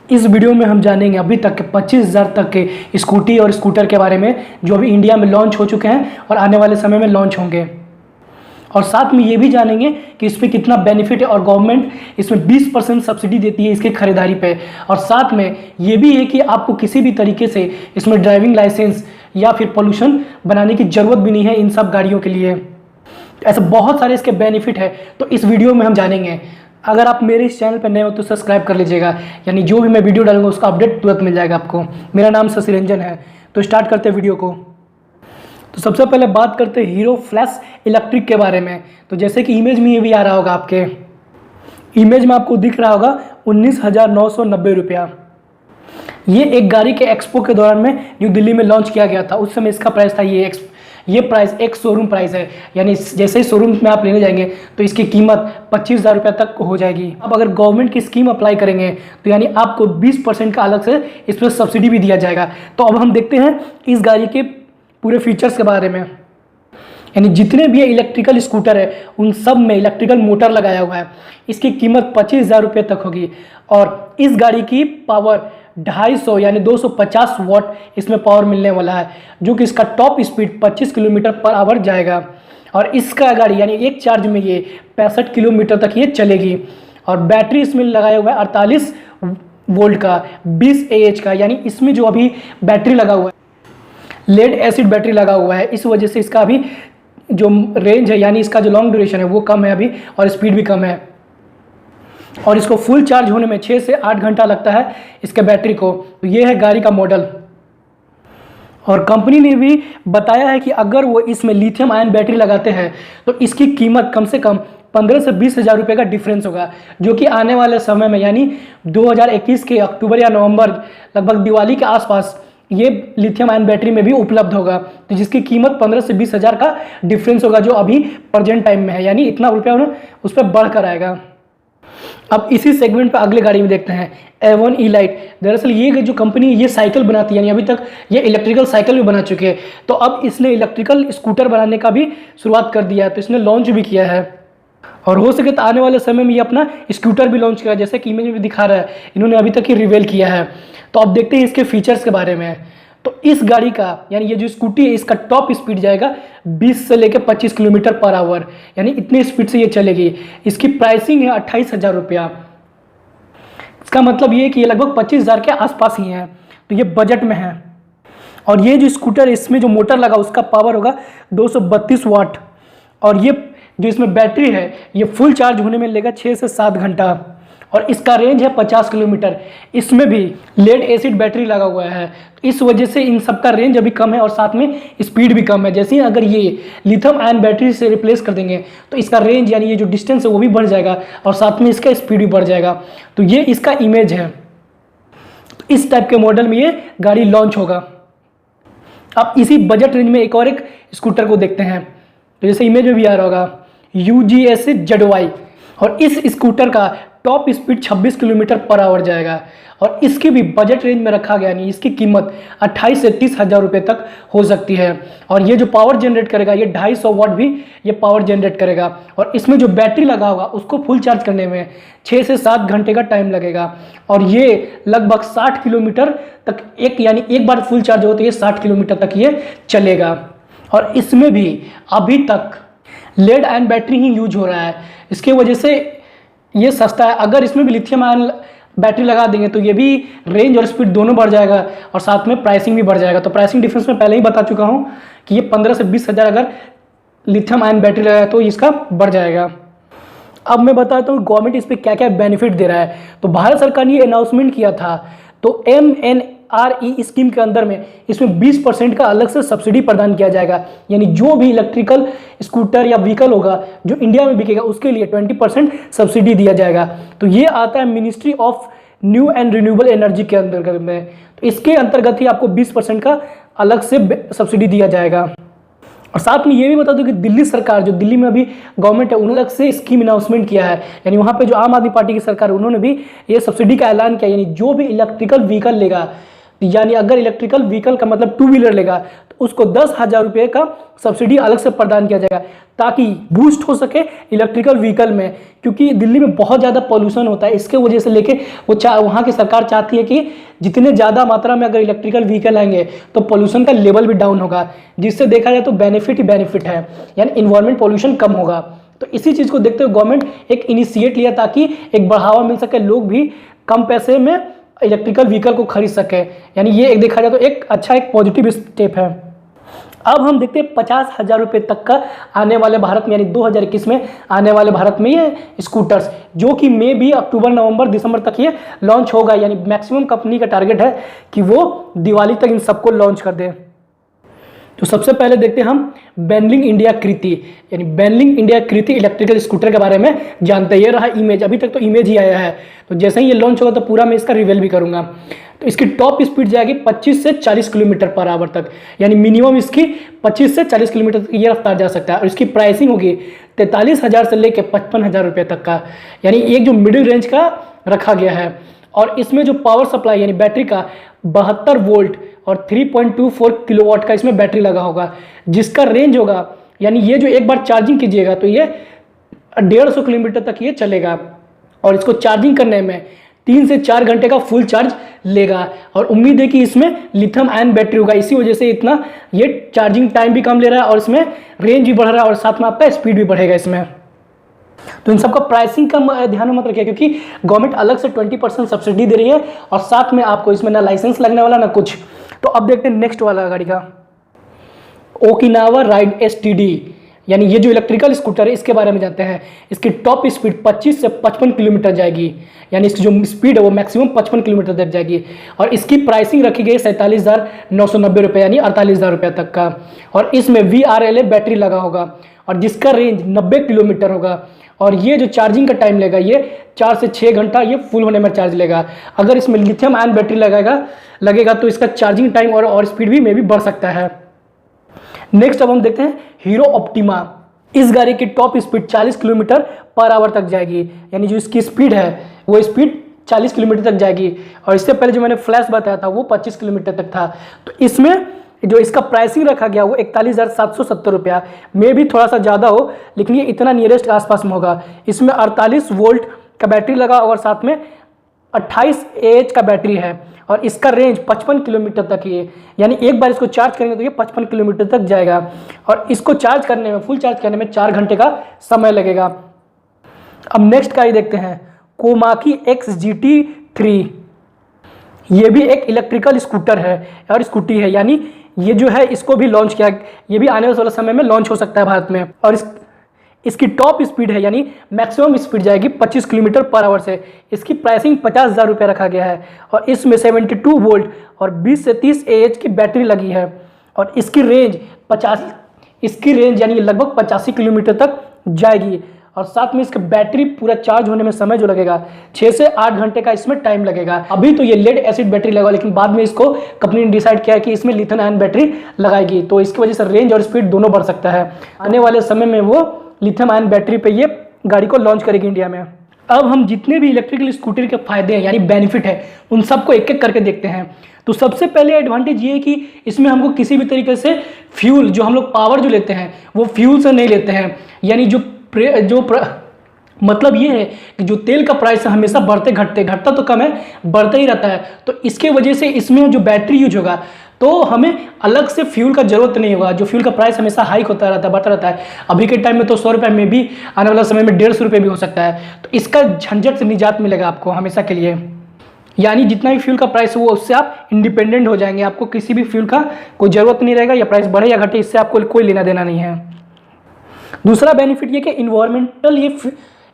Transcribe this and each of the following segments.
इस वीडियो में हम जानेंगे अभी तक के 25,000 तक के स्कूटी और स्कूटर के बारे में जो अभी इंडिया में लॉन्च हो चुके हैं और आने वाले समय में लॉन्च होंगे। और साथ में ये भी जानेंगे कि इस पर कितना बेनिफिट है और गवर्नमेंट इसमें 20% सब्सिडी देती है इसकी खरीदारी पे। और साथ में ये भी है कि आपको किसी भी तरीके से इसमें ड्राइविंग लाइसेंस या फिर पोल्यूशन बनाने की ज़रूरत भी नहीं है इन सब गाड़ियों के लिए। ऐसे बहुत सारे इसके बेनिफिट है, तो इस वीडियो में हम जानेंगे। अगर आप मेरे इस चैनल पर नए हो तो सब्सक्राइब कर लीजिएगा, यानी जो भी मैं वीडियो डालूंगा उसका अपडेट तुरंत मिल जाएगा आपको। मेरा नाम शशि रंजन है। तो स्टार्ट करते हैं वीडियो को। तो सबसे पहले बात करते हैं हीरो फ्लैश इलेक्ट्रिक के बारे में। तो जैसे कि इमेज में ये भी आ रहा होगा, आपके इमेज में आपको दिख रहा होगा 19,990 रुपया। ये एक गाड़ी के एक्सपो के दौरान में जो दिल्ली में लॉन्च किया गया था, उस समय इसका प्राइस था ये प्राइस एक शोरूम प्राइस है, यानी जैसे ही शोरूम में आप लेने जाएंगे तो इसकी कीमत 25,000 रुपये तक हो जाएगी। अब अगर गवर्नमेंट की स्कीम अप्लाई करेंगे तो यानी आपको 20% का अलग से इस पर सब्सिडी भी दिया जाएगा। तो अब हम देखते हैं इस गाड़ी के पूरे फीचर्स के बारे में। यानी जितने भी इलेक्ट्रिकल स्कूटर है उन सब में इलेक्ट्रिकल मोटर लगाया हुआ है। इसकी कीमत 25,000 रुपये तक होगी और इस गाड़ी की पावर 250 यानी 250 वाट इसमें पावर मिलने वाला है, जो कि इसका top speed 25 kilometre per hour जाएगा। और इसका गाड़ी यानी एक चार्ज में ये 65 किलोमीटर तक ये चलेगी। और बैटरी इसमें लगाया हुआ है 48 वोल्ट का 20 AH का, यानी इसमें जो अभी बैटरी लगा हुआ है लेड एसिड बैटरी लगा हुआ है, इस वजह से इसका अभी जो रेंज है यानी इसका जो लॉन्ग ड्यूरेशन है वो कम है अभी, और स्पीड भी कम है। और इसको फुल चार्ज होने में 6 से 8 घंटा लगता है इसके बैटरी को। तो ये है गाड़ी का मॉडल। और कंपनी ने भी बताया है कि अगर वो इसमें लिथियम आयन बैटरी लगाते हैं तो इसकी कीमत कम से कम 15 से 20,000 रुपये का डिफरेंस होगा, जो कि आने वाले समय में यानी 2021 के अक्टूबर या नवंबर लगभग दिवाली के आसपास ये लिथियम आयन बैटरी में भी उपलब्ध होगा। तो जिसकी कीमत 15 से 20,000 का डिफरेंस होगा, जो अभी प्रेजेंट टाइम में है, यानी इतना रुपया उस पर बढ़कर आएगा। अब इसी सेगमेंट पर अगले गाड़ी में देखते हैं A1 E-Lite। दरअसल ये जो कंपनी ये साइकिल बनाती है, यानी अभी तक ये इलेक्ट्रिकल साइकिल भी बना चुके हैं, तो अब इसने इलेक्ट्रिकल स्कूटर बनाने का भी शुरुआत कर दिया है। तो इसने लॉन्च भी किया है और हो सके तो आने वाले समय में ये अपना स्कूटर भी लॉन्च किया, जैसे कि इमेज में भी दिखा रहा है, इन्होंने अभी तक ही रिवील किया है। तो अब देखते हैं इसके फीचर्स के बारे में। तो इस गाड़ी का यानी ये जो स्कूटी है इसका टॉप स्पीड जाएगा 20 से लेकर 25 किलोमीटर पर आवर, यानी इतनी स्पीड से ये चलेगी। इसकी प्राइसिंग है 28,000 रुपया। इसका मतलब ये है कि ये लगभग 25,000 के आसपास ही है, तो ये बजट में है। और ये जो स्कूटर इसमें जो मोटर लगा उसका पावर होगा 232 वाट। और ये जो इसमें बैटरी है ये फुल चार्ज होने में लेगा 6 से 7 घंटा। और इसका रेंज है 50 किलोमीटर। इसमें भी लेड एसिड बैटरी लगा हुआ है, तो इस वजह से इन सब का रेंज अभी कम है और साथ में स्पीड भी कम है। जैसे ही अगर ये लिथियम आयन बैटरी से रिप्लेस कर देंगे तो इसका रेंज यानी ये जो डिस्टेंस है वो भी बढ़ जाएगा और साथ में इसका स्पीड भी बढ़ जाएगा। तो ये इसका इमेज है। तो इस टाइप के मॉडल में ये गाड़ी लॉन्च होगा। अब इसी बजट रेंज में एक और एक स्कूटर को देखते हैं। तो जैसे इमेज में भी आ रहा होगा UGS ZY, और इस स्कूटर का top speed 26 kilometre per hour जाएगा। और इसकी भी बजट रेंज में रखा गया, यानी इसकी कीमत 28 से 30,000 रुपये तक हो सकती है। और ये जो पावर जनरेट करेगा ये 250 वाट भी ये पावर जनरेट करेगा। और इसमें जो बैटरी लगा होगा उसको फुल चार्ज करने में 6 से 7 घंटे का टाइम लगेगा। और ये लगभग 60 किलोमीटर तक यानी एक बार फुल चार्ज हो तो ये 60 किलोमीटर तक ये चलेगा। और इसमें भी अभी तक लेड आयन बैटरी ही यूज हो रहा है, इसके वजह से ये सस्ता है। अगर इसमें भी लिथियम आयन बैटरी लगा देंगे तो ये भी रेंज और स्पीड दोनों बढ़ जाएगा और साथ में प्राइसिंग भी बढ़ जाएगा। तो प्राइसिंग डिफरेंस में पहले ही बता चुका हूँ कि ये 15 से 20,000 अगर लिथियम आयन बैटरी लगाए तो इसका बढ़ जाएगा। अब मैं बताता हूँ गवर्नमेंट इस पर क्या क्या बेनिफिट दे रहा है। तो भारत सरकार ने ये अनाउंसमेंट किया था, तो MNRE स्कीम के अंदर में इसमें 20% का अलग से सब्सिडी प्रदान किया जाएगा। यानी जो भी इलेक्ट्रिकल स्कूटर या व्हीकल होगा जो इंडिया में बिकेगा उसके लिए 20% सब्सिडी दिया जाएगा। तो ये आता है ministry of new and renewable energy के अंतर्गत में। तो इसके अंतर्गत ही आपको 20% का अलग से सब्सिडी दिया जाएगा। और साथ में ये भी बता दूं कि दिल्ली सरकार, जो दिल्ली में अभी गवर्नमेंट है, उन्होंने अलग से स्कीम अनाउंसमेंट किया है। यानी वहाँ पे जो आम आदमी पार्टी की सरकार है उन्होंने भी ये सब्सिडी का ऐलान किया, यानी जो भी इलेक्ट्रिकल व्हीकल लेगा यानी अगर इलेक्ट्रिकल व्हीकल का मतलब टू व्हीलर लेगा तो उसको 10,000 रुपये का सब्सिडी अलग से प्रदान किया जाएगा, ताकि बूस्ट हो सके इलेक्ट्रिकल व्हीकल में। क्योंकि दिल्ली में बहुत ज़्यादा पॉल्यूशन होता है, इसके वजह से लेके वहाँ की सरकार चाहती है कि जितने ज़्यादा मात्रा में अगर इलेक्ट्रिकल व्हीकल आएंगे तो पॉल्यूशन का लेवल भी डाउन होगा, जिससे देखा जाए तो बेनिफिट ही बेनिफिट है, यानी इन्वायरमेंट पॉल्यूशन कम होगा। तो इसी चीज़ को देखते हुए गवर्नमेंट एक इनिशिएट लिया ताकि एक बढ़ावा मिल सके, लोग भी कम पैसे में इलेक्ट्रिकल व्हीकल को खरीद सके। यानी ये एक देखा जाए तो एक अच्छा एक पॉजिटिव स्टेप है। अब हम देखते हैं 50,000 रुपये तक का आने वाले भारत में, यानी 2021 में आने वाले भारत में ये स्कूटर्स, जो कि मे भी अक्टूबर नवंबर दिसंबर तक ये लॉन्च होगा। यानी मैक्सिमम कंपनी का टारगेट है कि वो दिवाली तक इन सबको लॉन्च कर दे। तो सबसे पहले देखते हैं हम बेनलिंग इंडिया कृति, यानी बेनलिंग इंडिया कृति इलेक्ट्रिकल स्कूटर के बारे में जानते हैं। ये रहा इमेज, अभी तक तो इमेज ही आया है, तो जैसे ही ये लॉन्च होगा तो पूरा मैं इसका रिवील भी करूंगा। तो इसकी टॉप स्पीड जाएगी 25 से 40 किलोमीटर पर आवर तक, यानी मिनिमम इसकी 25 से 40 किलोमीटर तक ये रफ्तार जा सकता है। और इसकी प्राइसिंग होगी 43,000 से लेकर 55,000 रुपये तक का, यानी एक जो मिडिल रेंज का रखा गया है। और इसमें जो पावर सप्लाई यानी बैटरी का 72 वोल्ट और 3.24 किलोवाट का इसमें बैटरी लगा होगा, जिसका रेंज होगा, यानी ये जो एक बार चार्जिंग कीजिएगा तो ये 150 किलोमीटर तक ये चलेगा। और इसको चार्जिंग करने में 3 से 4 घंटे का फुल चार्ज लेगा। और उम्मीद है कि इसमें लिथियम आयन बैटरी होगा, इसी वजह से इतना ये चार्जिंग टाइम भी कम ले रहा है और इसमें रेंज भी बढ़ रहा है और साथ में आपका स्पीड भी बढ़ेगा इसमें। तो इन सबका प्राइसिंग का ध्यान में मत रखिए, क्योंकि गवर्नमेंट अलग से 20% सब्सिडी दे रही है और साथ में आपको इसमें ना लाइसेंस लगने वाला ना कुछ। तो अब देखते हैं नेक्स्ट वाला गाड़ी का, ओकिनावा राइड STD, यानी ये जो इलेक्ट्रिकल स्कूटर है इसके बारे में जानते हैं। इसकी टॉप स्पीड 25 से 55 किलोमीटर जाएगी, यानी इसकी जो स्पीड है वो मैक्सिमम 55 किलोमीटर तक जाएगी। और इसकी प्राइसिंग रखी गई 47,990 रुपये, यानी 48,000 रुपये तक का। और इसमें VRLA बैटरी लगा होगा और जिसका रेंज 90 किलोमीटर होगा। और ये जो चार्जिंग का टाइम लेगा ये 4 से 6 घंटा ये फुल होने में चार्ज लेगा। अगर इसमें लिथियम आयन बैटरी लगेगा तो इसका चार्जिंग टाइम और स्पीड भी में भी बढ़ सकता है। नेक्स्ट अब हम देखते हैं हीरो ऑप्टिमा। इस गाड़ी की top speed 40 kilometre per hour तक जाएगी, यानी जो इसकी स्पीड है वो स्पीड 40 किलोमीटर तक जाएगी। और इससे पहले जो मैंने फ्लैश बताया था वो 25 किलोमीटर तक था। तो इसमें जो इसका प्राइसिंग रखा गया वो 41,770 रुपया, में भी थोड़ा सा ज़्यादा हो, लेकिन ये इतना नियरेस्ट आसपास में होगा। इसमें 48 वोल्ट का बैटरी लगा और साथ में 28 AH का बैटरी है। और इसका रेंज 55 किलोमीटर तक ही है, यानी एक बार इसको चार्ज करेंगे तो ये 55 किलोमीटर तक जाएगा। और इसको चार्ज करने में, फुल चार्ज करने में 4 घंटे का समय लगेगा। अब नेक्स्ट गाड़ी देखते हैं, कोमाकी XGT3। ये भी एक इलेक्ट्रिकल स्कूटर है और स्कूटी है, यानी ये जो है इसको भी लॉन्च किया, ये भी आने वाले समय में लॉन्च हो सकता है भारत में। और इसकी टॉप स्पीड है, यानी मैक्सिमम स्पीड जाएगी 25 किलोमीटर पर आवर से। इसकी प्राइसिंग 50,000 रुपये रखा गया है और इसमें 72 वोल्ट और 20 से 30 AH की बैटरी लगी है। और इसकी रेंज यानी लगभग 85 किलोमीटर तक जाएगी। और साथ में इसका बैटरी पूरा चार्ज होने में समय जो लगेगा 6 से 8 घंटे का इसमें टाइम लगेगा। अभी तो ये लेड एसिड बैटरी लगा, लेकिन बाद में इसको कंपनी ने डिसाइड किया है कि इसमें लिथियम आयन बैटरी लगाएगी, तो इसकी वजह से रेंज और स्पीड दोनों बढ़ सकता है। आने वाले समय में वो लिथियम आयन बैटरी पे ये गाड़ी को लॉन्च करेगी इंडिया में। अब हम जितने भी इलेक्ट्रिकल स्कूटर के फायदे हैं यानी बेनिफिट है उन सबको एक एक करके देखते हैं। तो सबसे पहले एडवांटेज ये है कि इसमें हमको किसी भी तरीके से फ्यूल, जो हम लोग पावर जो लेते हैं वो फ्यूल से नहीं लेते हैं। यानी मतलब ये है कि जो तेल का प्राइस है हमेशा घटता तो कम है, बढ़ता ही रहता है। तो इसके वजह से इसमें जो बैटरी यूज होगा तो हमें अलग से फ्यूल का जरूरत नहीं होगा। जो फ्यूल का प्राइस हमेशा हाइक होता रहता है, बढ़ता रहता है। अभी के टाइम में तो 100 रुपये में भी, आने वाला समय में 150 रुपये भी हो सकता है। तो इसका झंझट से निजात मिलेगा आपको हमेशा के लिए। यानी जितना भी फ्यूल का प्राइस हो उससे आप इंडिपेंडेंट हो जाएंगे, आपको किसी भी फ्यूल का कोई ज़रूरत नहीं रहेगा, या प्राइस बढ़े या घटे इससे आपको कोई लेना देना नहीं है। दूसरा बेनिफिट ये कि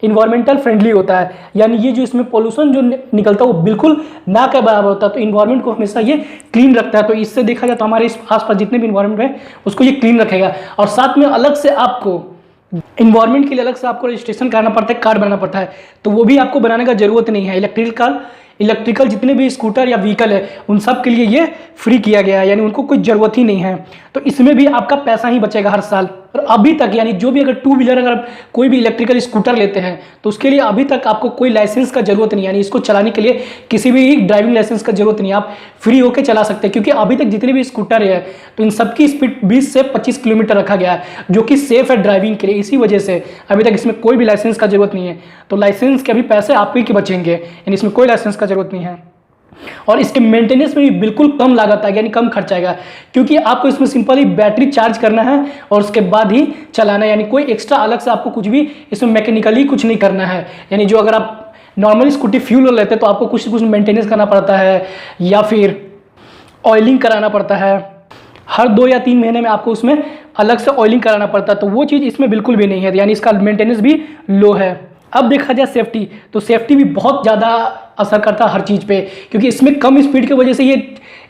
इन्वायरमेंटल फ्रेंडली होता है, यानी ये जो इसमें पोल्यूशन जो निकलता है वो बिल्कुल ना के बराबर होता है। तो इन्वायरमेंट को हमेशा ये क्लीन रखता है। तो इससे देखा जाए तो हमारे इस आसपास जितने भी इन्वायरमेंट है उसको ये क्लीन रखेगा। और साथ में अलग से आपको इन्वायरमेंट के लिए अलग से आपको रजिस्ट्रेशन कराना पड़ता है, कार्ड बनाना पड़ता है, तो वो भी आपको बनाने का जरूरत नहीं है। इलेक्ट्रिकल जितने भी स्कूटर या व्हीकल है उन सब के लिए ये फ्री किया गया है, यानी उनको कोई ज़रूरत ही नहीं है। तो इसमें भी आपका पैसा ही बचेगा हर साल। और अभी तक यानी जो भी अगर टू व्हीलर अगर कोई भी इलेक्ट्रिकल स्कूटर लेते हैं तो उसके लिए अभी तक आपको कोई लाइसेंस का जरूरत नहीं, यानी इसको चलाने के लिए किसी भी ड्राइविंग लाइसेंस का जरूरत नहीं, आप फ्री होकर चला सकते हैं। क्योंकि अभी तक जितने भी स्कूटर है तो इन सबकी स्पीड 20 से 25 किलोमीटर रखा गया है, जो कि सेफ है ड्राइविंग के लिए। इसी वजह से अभी तक इसमें कोई भी लाइसेंस का जरूरत नहीं है। तो लाइसेंस के अभी पैसे आप ही के बचेंगे, यानी इसमें कोई लाइसेंस का जरूरत नहीं है। और इसके मेंटेनेंस में भी बिल्कुल कम लागत आएगा, यानी कम खर्च आएगा, क्योंकि आपको इसमें सिंपली बैटरी चार्ज करना है और उसके बाद ही चलाना है। यानी कोई एक्स्ट्रा अलग से आपको कुछ भी इसमें मैकेनिकली कुछ नहीं करना है। यानी जो अगर आप नॉर्मली स्कूटी फ्यूल लेते हैं तो आपको कुछ मेंटेनेंस करना पड़ता है या फिर ऑयलिंग कराना पड़ता है, हर 2 या 3 महीने में आपको उसमें अलग से ऑयलिंग कराना पड़ता है। तो वो चीज़ इसमें बिल्कुल भी नहीं है, यानी इसका मेंटेनेंस भी लो है। अब देखा जाए सेफ्टी, तो सेफ्टी भी बहुत ज़्यादा असर करता है हर चीज़ पे, क्योंकि इसमें कम स्पीड की वजह से ये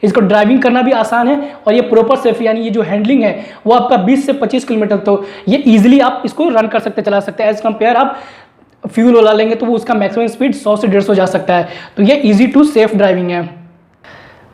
इसको ड्राइविंग करना भी आसान है और ये प्रॉपर सेफ्टी यानी ये जो हैंडलिंग है वो आपका 20 से 25 किलोमीटर, तो ये ईजिली आप इसको रन कर सकते, चला सकते हैं। एज कम्पेयर आप फ्यूल वाला लेंगे तो वो उसका मैक्सिमम स्पीड 100 से 150 जा सकता है। तो ये ईजी टू सेफ ड्राइविंग है।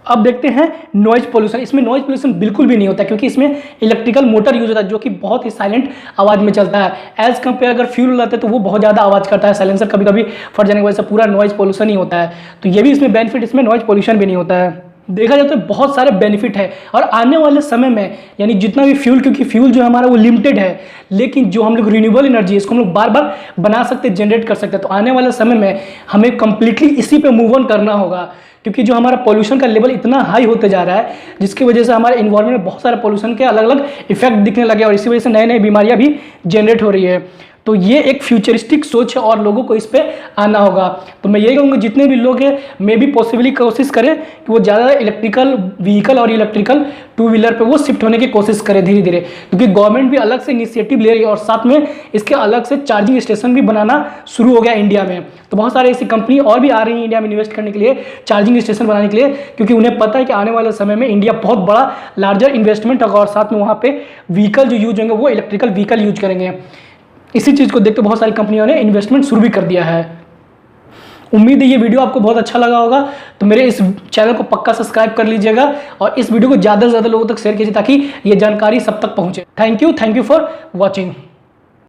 अब देखते हैं नॉइज पोल्यूशन। इसमें नॉइज पोल्यूशन बिल्कुल भी नहीं होता, क्योंकि इसमें इलेक्ट्रिकल मोटर यूज होता है जो कि बहुत ही साइलेंट आवाज़ में चलता है। एज कम्पेयर अगर फ्यूल लाते तो वो बहुत ज़्यादा आवाज़ करता है, साइलेंसर कभी कभी फट जाने की वजह से पूरा नॉइज पोल्यूशन ही होता है। तो ये भी इसमें बेनिफिट, इसमें नॉइज पोल्यूशन भी नहीं होता है। देखा जाए तो बहुत सारे बेनिफिट है। और आने वाले समय में यानी जितना भी फ्यूल, क्योंकि फ्यूल जो हमारा वो लिमिटेड है, लेकिन जो हम लोग रिन्यूएबल एनर्जी इसको हम लोग बार बार बना सकते, जनरेट कर सकते हैं। तो आने वाले समय में हमें कंप्लीटली इसी पे मूव ऑन करना होगा, क्योंकि जो हमारा पोल्यूशन का लेवल इतना हाई होते जा रहा है जिसकी वजह से हमारे इन्वायरमेंट में बहुत सारे पोल्यूशन के अलग अलग इफेक्ट दिखने लगे और इसी वजह से नए नए बीमारियां भी जनरेट हो रही है। तो ये एक फ्यूचरिस्टिक सोच है और लोगों को इस पे आना होगा। तो मैं यही कहूँगा जितने भी लोग हैं मे भी पॉसिबली कोशिश करें कि वो ज़्यादा इलेक्ट्रिकल व्हीकल और इलेक्ट्रिकल टू व्हीलर पे वो शिफ्ट होने की कोशिश करें धीरे धीरे, क्योंकि गवर्नमेंट भी अलग से इनिशिएटिव ले रही है और साथ में इसके अलग से चार्जिंग स्टेशन भी बनाना शुरू हो गया इंडिया में। तो बहुत सारे ऐसी कंपनी और भी आ रही है इंडिया में इन्वेस्ट करने के लिए, चार्जिंग स्टेशन बनाने के लिए, क्योंकि उन्हें पता है कि आने वाले समय में इंडिया बहुत बड़ा लार्जर इन्वेस्टमेंट होगा और साथ में वहाँ पे व्हीकल जो यूज होंगे वो इलेक्ट्रिकल व्हीकल यूज करेंगे। इसी चीज़ को देखते बहुत सारी कंपनियों ने इन्वेस्टमेंट शुरू भी कर दिया है। उम्मीद है ये वीडियो आपको बहुत अच्छा लगा होगा, तो मेरे इस चैनल को पक्का सब्सक्राइब कर लीजिएगा और इस वीडियो को ज़्यादा से ज़्यादा लोगों तक शेयर कीजिए ताकि ये जानकारी सब तक पहुंचे। Thank you for watching.